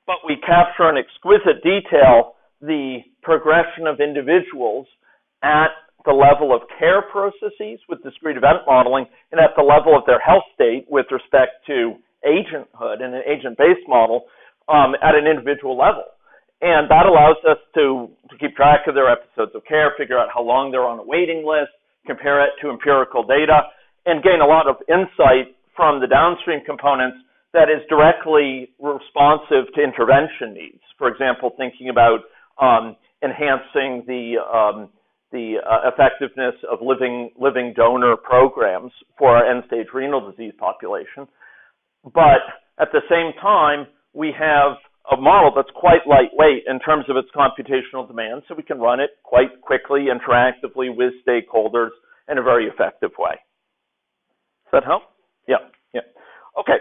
But we capture in exquisite detail the progression of individuals at the level of care processes with discrete event modeling and at the level of their health state with respect to agenthood and an agent-based model at an individual level. And that allows us to keep track of their episodes of care, figure out how long they're on a waiting list, compare it to empirical data, and gain a lot of insight from the downstream components that is directly responsive to intervention needs. For example, thinking about enhancing the effectiveness of living donor programs for our end-stage renal disease population. But at the same time, we have a model that's quite lightweight in terms of its computational demands, so we can run it quite quickly, interactively with stakeholders in a very effective way. Does that help? Yeah. Okay.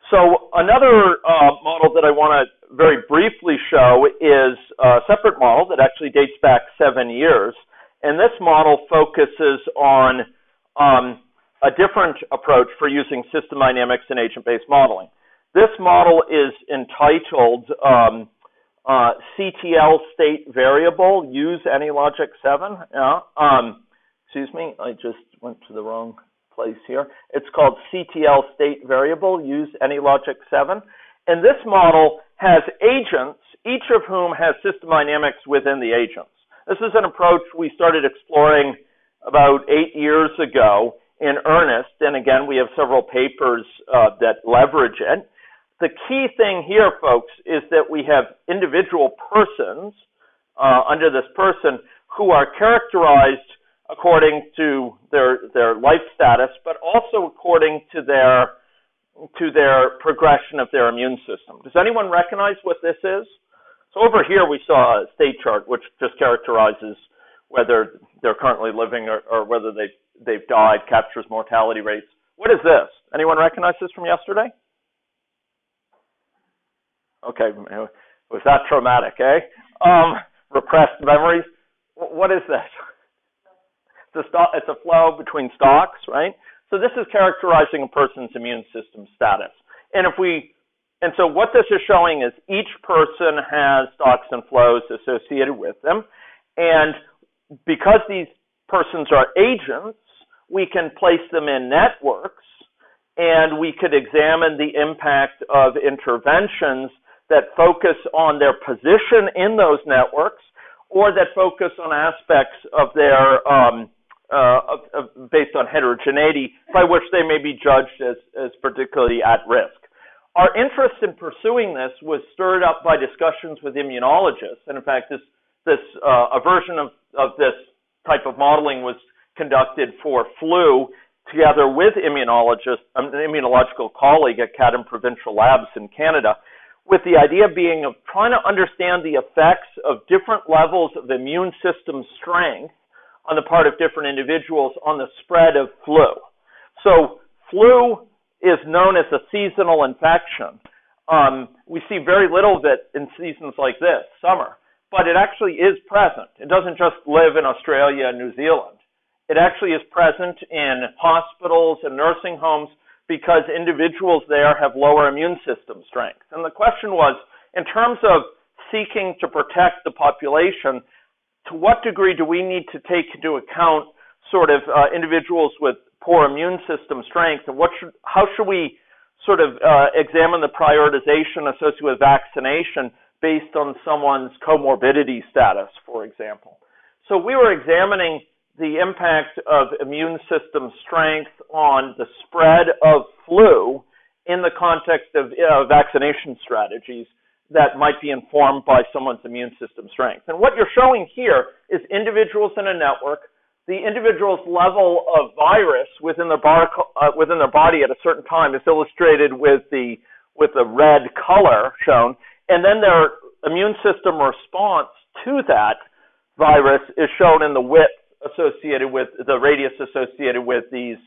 So another model that I want to very briefly show is a separate model that actually dates back 7 years. And this model focuses on a different approach for using system dynamics and agent-based modeling. This model is entitled CTL state variable, use any logic 7. Excuse me, I just went to the wrong place here. It's called CTL state variable, use any logic 7. And this model has agents, each of whom has system dynamics within the agents. This is an approach we started exploring about 8 years ago in earnest. And again, we have several papers that leverage it. The key thing here, folks, is that we have individual persons under this person who are characterized according to their life status, but also according to their progression of their immune system. Does anyone recognize what this is? So over here we saw a state chart which just characterizes whether they're currently living or whether they've died, captures mortality rates. What is this? Anyone recognize this from yesterday? Okay, was that traumatic, eh? Repressed memories. What is this? It's a flow between stocks, right? So this is characterizing a person's immune system status. And so what this is showing is each person has stocks and flows associated with them. And because these persons are agents, we can place them in networks and we could examine the impact of interventions that focus on their position in those networks or that focus on aspects of their based on heterogeneity by which they may be judged as particularly at risk. Our interest in pursuing this was stirred up by discussions with immunologists, and in fact, a version of this type of modeling was conducted for flu together with an immunological colleague at Chatham Provincial Labs in Canada, with the idea being of trying to understand the effects of different levels of immune system strength on the part of different individuals on the spread of flu. So flu is known as a seasonal infection. We see very little of it in seasons like this, summer, but it actually is present. It doesn't just live in Australia and New Zealand. It actually is present in hospitals and nursing homes because individuals there have lower immune system strength. And the question was, in terms of seeking to protect the population, to what degree do we need to take into account sort of individuals with poor immune system strength, and how should we sort of examine the prioritization associated with vaccination based on someone's comorbidity status, for example? So we were examining the impact of immune system strength on the spread of flu in the context of vaccination strategies that might be informed by someone's immune system strength. And what you're showing here is individuals in a network. The individual's level of virus within their body at a certain time is illustrated with the red color shown, and then their immune system response to that virus is shown in the width associated with the radius associated with these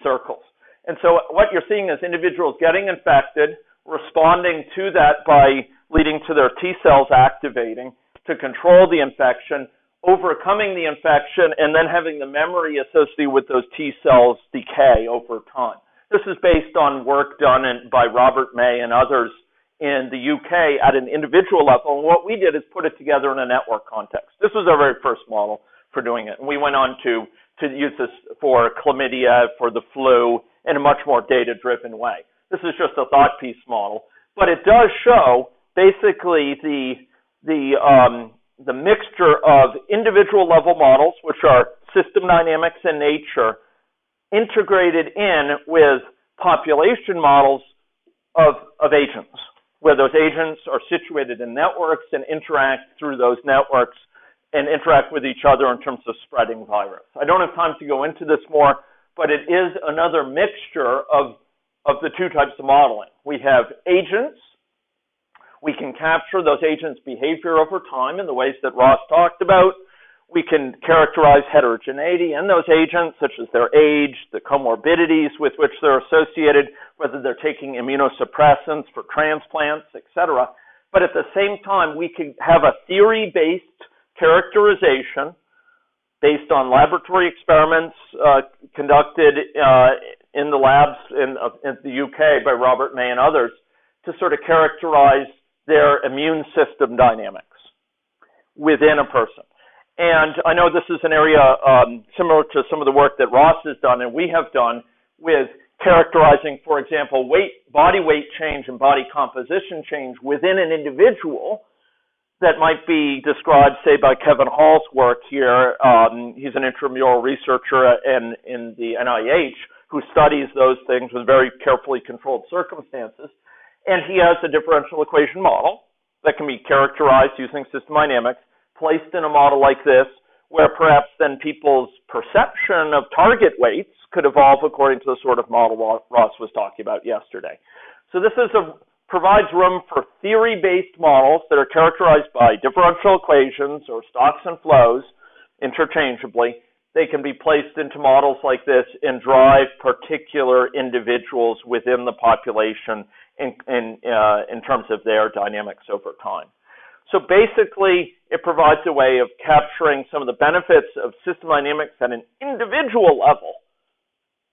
circles. And so what you're seeing is individuals getting infected, responding to that by leading to their T cells activating to control the infection, overcoming the infection, and then having the memory associated with those T cells decay over time. This is based on work done by Robert May and others in the UK at an individual level. And what we did is put it together in a network context. This was our very first model for doing it. And we went on to use this for chlamydia, for the flu, in a much more data-driven way. This is just a thought piece model, but it does show basically the mixture of individual level models, which are system dynamics in nature, integrated in with population models of agents, where those agents are situated in networks and interact through those networks and interact with each other in terms of spreading virus. I don't have time to go into this more, but it is another mixture of the two types of modeling. We have agents. We can capture those agents' behavior over time in the ways that Ross talked about. We can characterize heterogeneity in those agents, such as their age, the comorbidities with which they're associated, whether they're taking immunosuppressants for transplants, etc. But at the same time, we can have a theory-based characterization based on laboratory experiments conducted in the labs in the UK by Robert May and others to sort of characterize their immune system dynamics within a person. And I know this is an area similar to some of the work that Ross has done and we have done with characterizing, for example, body weight change and body composition change within an individual that might be described, say, by Kevin Hall's work here. He's an intramural researcher in the NIH who studies those things with very carefully controlled circumstances. And he has a differential equation model that can be characterized using system dynamics, placed in a model like this, where perhaps then people's perception of target weights could evolve according to the sort of model Ross was talking about yesterday. So this provides room for theory-based models that are characterized by differential equations or stocks and flows interchangeably. They can be placed into models like this and drive particular individuals within the population in terms of their dynamics over time. So basically, it provides a way of capturing some of the benefits of system dynamics at an individual level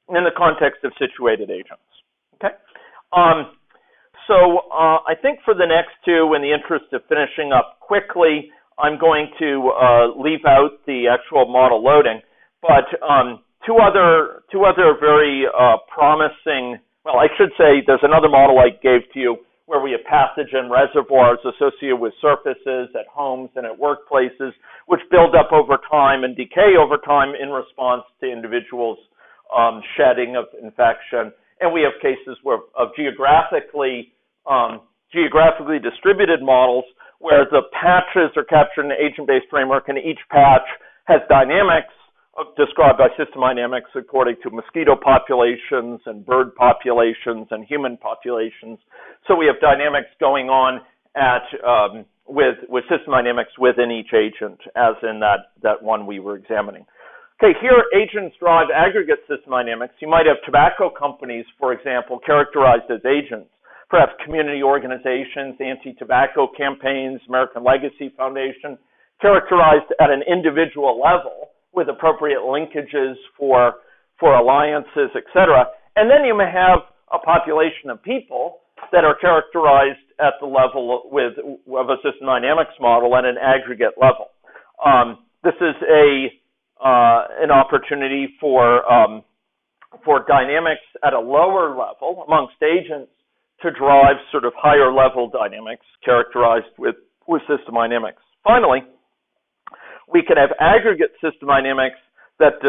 in the context of situated agents. Okay. So I think for the next two, in the interest of finishing up quickly, I'm going to leave out the actual model loading. But two other very promising, well, I should say there's another model I gave to you where we have pathogen reservoirs associated with surfaces at homes and at workplaces, which build up over time and decay over time in response to individuals' shedding of infection. And we have cases of geographically distributed models where the patches are captured in an agent-based framework, and each patch has dynamics described by system dynamics according to mosquito populations and bird populations and human populations. So we have dynamics going on with system dynamics within each agent, as in that one we were examining. Okay, here agents drive aggregate system dynamics. You might have tobacco companies, for example, characterized as agents, perhaps community organizations, anti-tobacco campaigns, American Legacy Foundation, characterized at an individual level with appropriate linkages for alliances, etc. And then you may have a population of people that are characterized at the level of a system dynamics model at an aggregate level. This is an opportunity for dynamics at a lower level amongst agents to drive sort of higher level dynamics characterized with system dynamics. Finally, we can have aggregate system dynamics that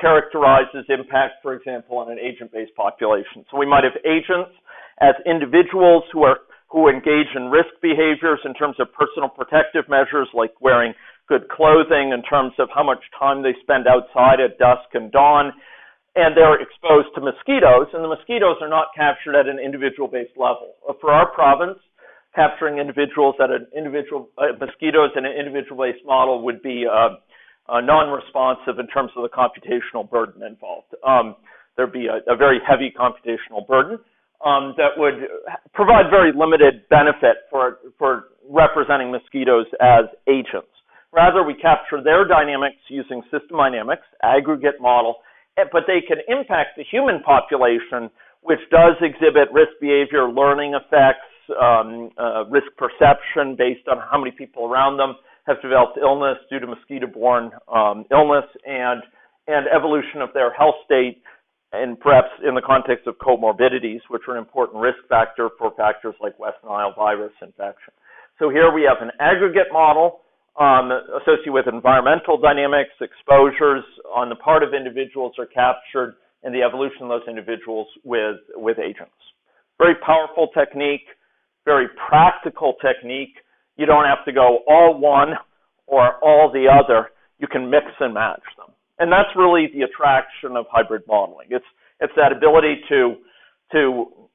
characterizes impact, for example, on an agent-based population. So we might have agents as individuals who engage in risk behaviors in terms of personal protective measures like wearing good clothing, in terms of how much time they spend outside at dusk and dawn, and they're exposed to mosquitoes, and the mosquitoes are not captured at an individual-based level. For our province, capturing individuals at an individual mosquitoes in an individual-based model would be non-responsive in terms of the computational burden involved. There'd be a very heavy computational burden that would provide very limited benefit for representing mosquitoes as agents. Rather, we capture their dynamics using system dynamics, aggregate model, but they can impact the human population, which does exhibit risk behavior, learning effects, risk perception based on how many people around them have developed illness due to mosquito-borne illness, and evolution of their health state, and perhaps in the context of comorbidities, which are an important risk factor for factors like West Nile virus infection. So here we have an aggregate model associated with environmental dynamics, exposures on the part of individuals are captured, and the evolution of those individuals with agents. Very powerful technique, very practical technique. You don't have to go all one or all the other. You can mix and match them. And that's really the attraction of hybrid modeling. It's that ability to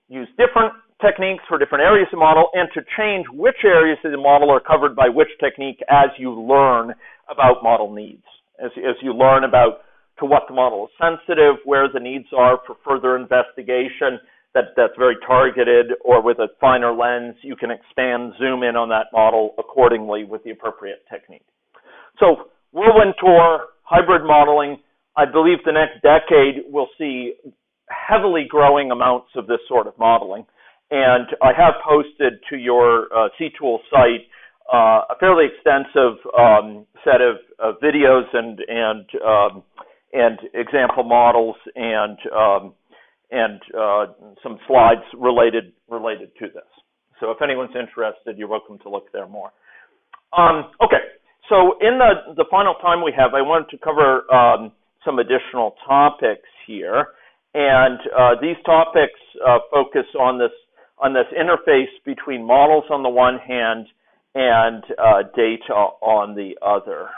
use different techniques for different areas of the model and to change which areas of the model are covered by which technique as you learn about model needs. As you learn about to what the model is sensitive, where the needs are for further investigation, that's very targeted, or with a finer lens, you can expand, zoom in on that model accordingly with the appropriate technique. So whirlwind tour, hybrid modeling, I believe the next decade we'll see heavily growing amounts of this sort of modeling. And I have posted to your CTOol site a fairly extensive set of videos and example models and some slides related to this. So if anyone's interested, you're welcome to look there more. Okay, so in the final time we have, I wanted to cover some additional topics here, and these topics focus on this interface between models on the one hand and data on the other.